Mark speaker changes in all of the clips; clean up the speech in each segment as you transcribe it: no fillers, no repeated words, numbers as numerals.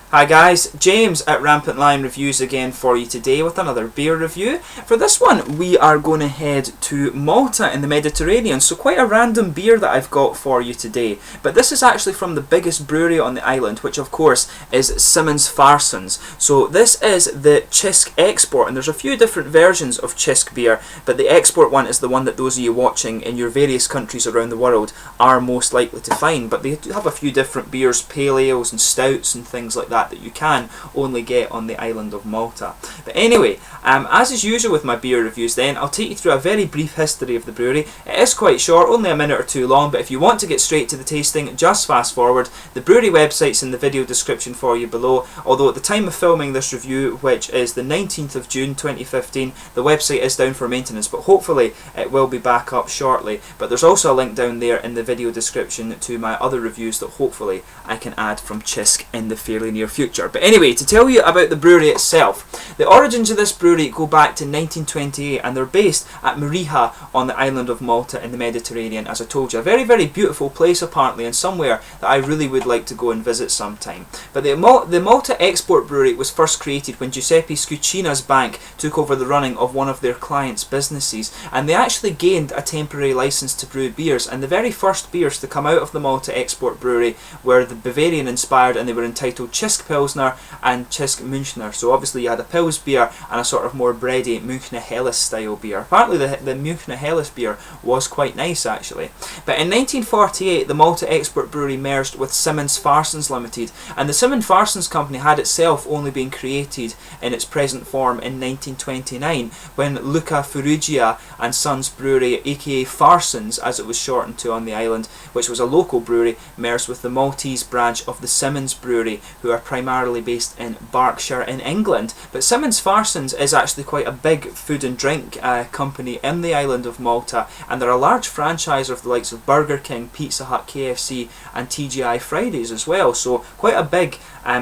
Speaker 1: Hi guys, James at RampantLionReviews again for you today with another beer review. For this one we are going to head to Malta in the Mediterranean, so quite a random beer that I've got for you today. But this is actually from the biggest brewery on the island, which of course is Simonds Farsons. So this is the Cisk Export, and there's a few different versions of Cisk beer, but the Export one is the one that those of you watching in your various countries around the world are most likely to find. But they do have a few different beers, pale ales and stouts and things like that you can only get on the island of Malta. But anyway, as is usual with my beer reviews then, I'll take you through a very brief history of the brewery. It is quite short, only a minute or two long, but if you want to get straight to the tasting, just fast forward. The brewery website's in the video description for you below, although at the time of filming this review, which is the 19th of June 2015, the website is down for maintenance, but hopefully it will be back up shortly. But there's also a link down there in the video description to my other reviews that hopefully I can add from Cisk in the fairly near future. But anyway, to tell you about the brewery itself, the origins of this brewery go back to 1928, and they're based at Millieha on the island of Malta in the Mediterranean. As I told you, a very, very beautiful place apparently, and somewhere that I really would like to go and visit sometime. But the Malta Export Brewery was first created when Giuseppe Scuccina's bank took over the running of one of their clients' businesses, and they actually gained a temporary license to brew beers, and the very first beers to come out of the Malta Export Brewery were the Bavarian inspired, and they were entitled Cisk Pilsner and Cisk Münchner. So obviously you had a Pils beer and a sort of more bready Münchner Helles style beer. Apparently the Münchner Helles beer was quite nice actually. But in 1948 the Malta Export Brewery merged with Simonds Farsons Limited, and the Simonds Farsons company had itself only been created in its present form in 1929 when Luca Ferrugia and Sons Brewery, aka Farsons as it was shortened to on the island, which was a local brewery, merged with the Maltese branch of the Simonds Brewery, who are primarily based in Berkshire in England. But Simonds Farsons is actually quite a big food and drink company in the island of Malta, and they're a large franchise of the likes of Burger King, Pizza Hut, KFC and TGI Fridays as well. So quite a big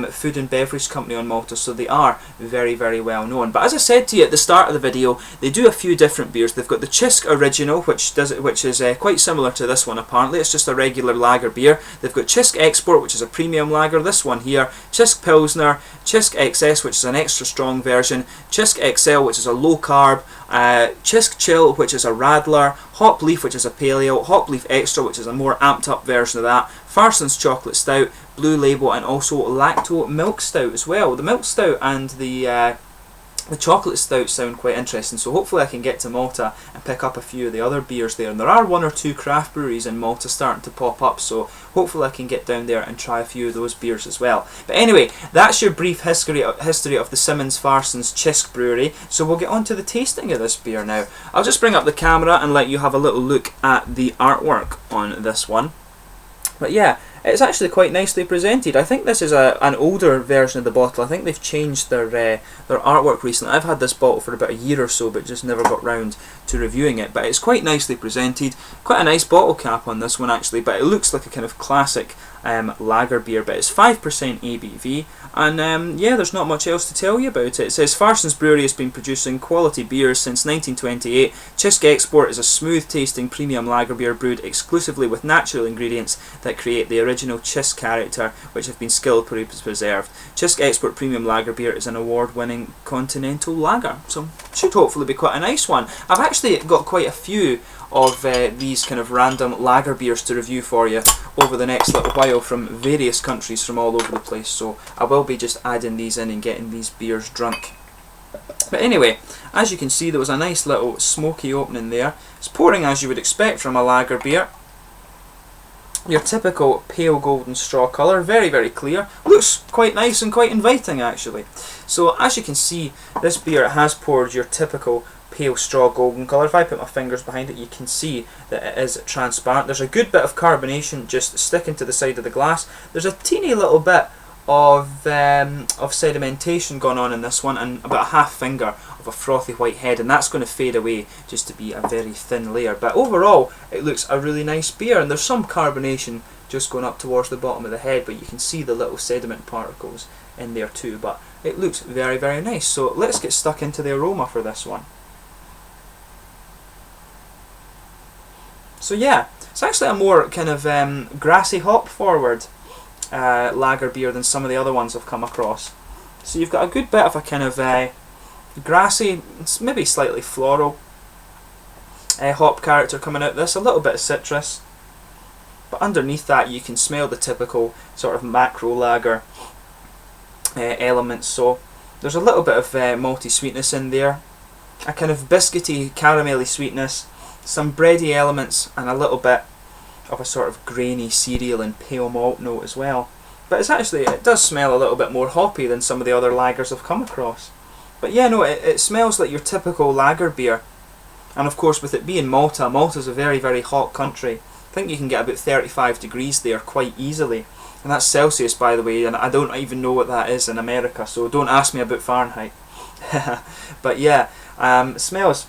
Speaker 1: food and beverage company on Malta, so they are very, very well known. But as I said to you at the start of the video, they do a few different beers. They've got the Cisk Original, which is quite similar to this one apparently. It's just a regular lager beer. They've got Cisk Export, which is a premium lager, this one here, Cisk Pilsner, Cisk XS, which is an extra strong version, Cisk XL, which is a low carb, Cisk Chill, which is a radler, Hop Leaf, which is a pale ale, Hop Leaf Extra, which is a more amped up version of that, Farsons Chocolate Stout, Blue Label, and also Lacto Milk Stout as well. The Milk Stout and the chocolate stout sound quite interesting, so hopefully I can get to Malta and pick up a few of the other beers there. And there are one or two craft breweries in Malta starting to pop up, so hopefully I can get down there and try a few of those beers as well. But anyway, that's your brief history of the Simonds Farsons Cisk Brewery, so we'll get on to the tasting of this beer now. I'll just bring up the camera and let you have a little look at the artwork on this one. But yeah, it's actually quite nicely presented. I think this is an older version of the bottle. I think they've changed their artwork recently. I've had this bottle for about a year or so, but just never got round to reviewing it. But it's quite nicely presented. Quite a nice bottle cap on this one actually, but it looks like a kind of classic lager beer. But it's 5% ABV, and yeah, there's not much else to tell you about it. It says Farsons Brewery has been producing quality beers since 1928. Cisk Export is a smooth tasting premium lager beer brewed exclusively with natural ingredients that create the original Cisk character, which have been skillfully preserved. Cisk Export Premium Lager Beer is an award-winning continental lager, so should hopefully be quite a nice one. I've actually got quite a few of these kind of random lager beers to review for you over the next little while from various countries from all over the place, so I will be just adding these in and getting these beers drunk. But anyway, as you can see, there was a nice little smoky opening there. It's pouring as you would expect from a lager beer. Your typical pale golden straw colour, very, very clear. Looks quite nice and quite inviting actually. So as you can see, this beer has poured your typical pale straw golden colour. If I put my fingers behind it, you can see that it is transparent. There's a good bit of carbonation just sticking to the side of the glass. There's a teeny little bit of sedimentation going on in this one, and about a half finger of a frothy white head, and that's going to fade away just to be a very thin layer. But overall it looks a really nice beer, and there's some carbonation just going up towards the bottom of the head, but you can see the little sediment particles in there too. But it looks very, very nice. So let's get stuck into the aroma for this one. So yeah, it's actually a more kind of grassy hop forward lager beer than some of the other ones I've come across. So you've got a good bit of a kind of grassy, maybe slightly floral hop character coming out of this, a little bit of citrus, but underneath that you can smell the typical sort of macro lager elements. So there's a little bit of malty sweetness in there, a kind of biscuity, caramelly sweetness, some bready elements, and a little bit of a sort of grainy cereal and pale malt note as well. But it's actually, it does smell a little bit more hoppy than some of the other lagers I've come across. But yeah, no, it smells like your typical lager beer. And of course, with it being Malta, Malta's a very, very hot country. I think you can get about 35 degrees there quite easily. And that's Celsius, by the way, and I don't even know what that is in America, so don't ask me about Fahrenheit. But yeah, it smells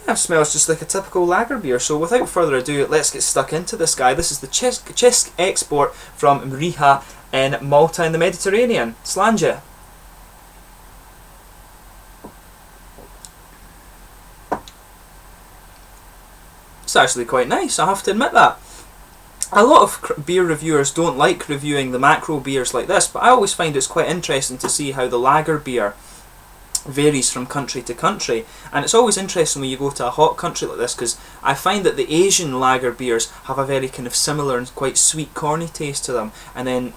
Speaker 1: just like a typical lager beer. So without further ado, let's get stuck into this guy. This is the Cisk export from Millieha in Malta in the Mediterranean. Slàinte. It's actually quite nice, I have to admit that. A lot of beer reviewers don't like reviewing the macro beers like this, but I always find it's quite interesting to see how the lager beer varies from country to country. And it's always interesting when you go to a hot country like this, because I find that the Asian lager beers have a very kind of similar and quite sweet, corny taste to them. And then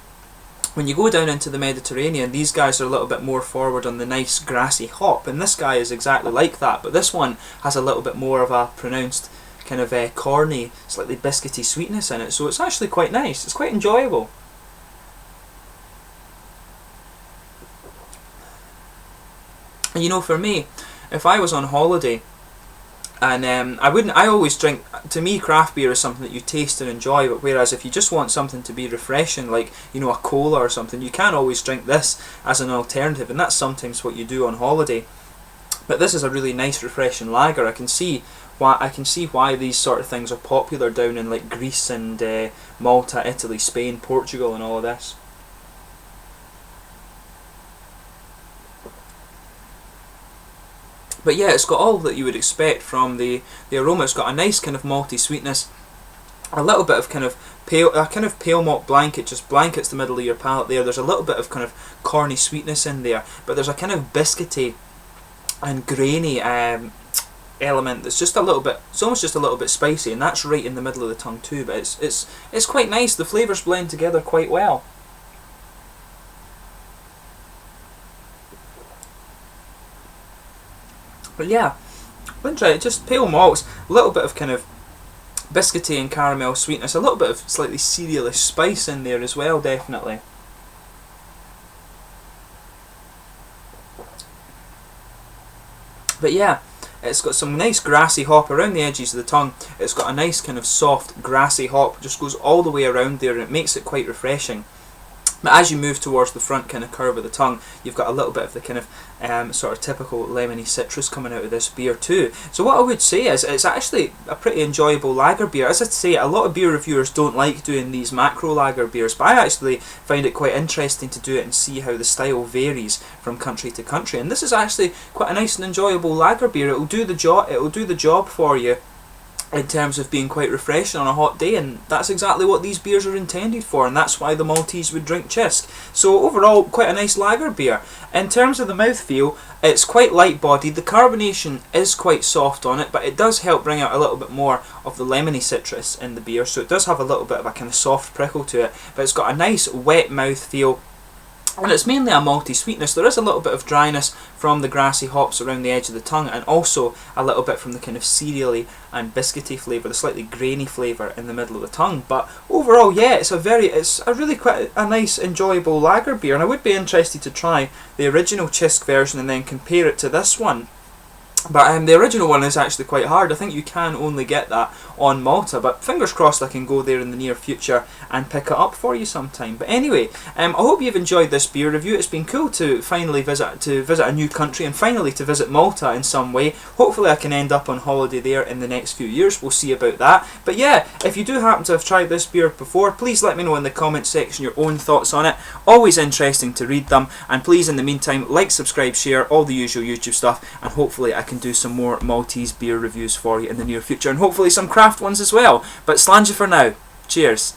Speaker 1: when you go down into the Mediterranean, these guys are a little bit more forward on the nice grassy hop, and this guy is exactly like that, but this one has a little bit more of a pronounced kind of corny, slightly biscuity sweetness in it, so it's actually quite nice. It's quite enjoyable. And you know, for me, if I was on holiday and I always drink, to me craft beer is something that you taste and enjoy, but whereas if you just want something to be refreshing, like, you know, a cola or something, you can always drink this as an alternative, and that's sometimes what you do on holiday. But this is a really nice refreshing lager. I can see why these sort of things are popular down in like Greece and Malta, Italy, Spain, Portugal and all of this. But yeah, it's got all that you would expect from the aroma. It's got a nice kind of malty sweetness, a little bit of kind of pale malt blanket, just blankets the middle of your palate there. There's a little bit of kind of corny sweetness in there, but there's a kind of biscuity and grainy element that's just a little bit, it's almost just a little bit spicy, and that's right in the middle of the tongue too. But it's quite nice. The flavours blend together quite well. But yeah, just pale malts, a little bit of kind of biscuity and caramel sweetness, a little bit of slightly cerealish spice in there as well, definitely. But yeah, it's got some nice grassy hop around the edges of the tongue. It's got a nice kind of soft grassy hop, just goes all the way around there, and it makes it quite refreshing. But as you move towards the front kind of curve of the tongue, you've got a little bit of the kind of sort of typical lemony citrus coming out of this beer too. So what I would say is it's actually a pretty enjoyable lager beer. As I say, a lot of beer reviewers don't like doing these macro lager beers, but I actually find it quite interesting to do it and see how the style varies from country to country. And this is actually quite a nice and enjoyable lager beer. It'll do the job. It'll do the job for you in terms of being quite refreshing on a hot day, and that's exactly what these beers are intended for, and that's why the Maltese would drink Cisk. So overall, quite a nice lager beer. In terms of the mouthfeel, it's quite light bodied. The carbonation is quite soft on it, but it does help bring out a little bit more of the lemony citrus in the beer, so it does have a little bit of a kind of soft prickle to it, but it's got a nice wet mouthfeel. And it's mainly a malty sweetness. There is a little bit of dryness from the grassy hops around the edge of the tongue, and also a little bit from the kind of cereally and biscuity flavour, the slightly grainy flavour in the middle of the tongue. But overall, yeah, it's a really quite a nice, enjoyable lager beer, and I would be interested to try the original Cisk version and then compare it to this one. But the original one is actually quite hard. I think you can only get that on Malta, but fingers crossed I can go there in the near future and pick it up for you sometime. But anyway, I hope you've enjoyed this beer review. It's been cool to finally visit a new country, and finally to visit Malta in some way. Hopefully I can end up on holiday there in the next few years. We'll see about that. But yeah, if you do happen to have tried this beer before, please let me know in the comment section your own thoughts on it. Always interesting to read them. And please, in the meantime, like, subscribe, share, all the usual YouTube stuff, and hopefully I can do some more Maltese beer reviews for you in the near future, and hopefully some craft ones as well. But slàinte for now. Cheers.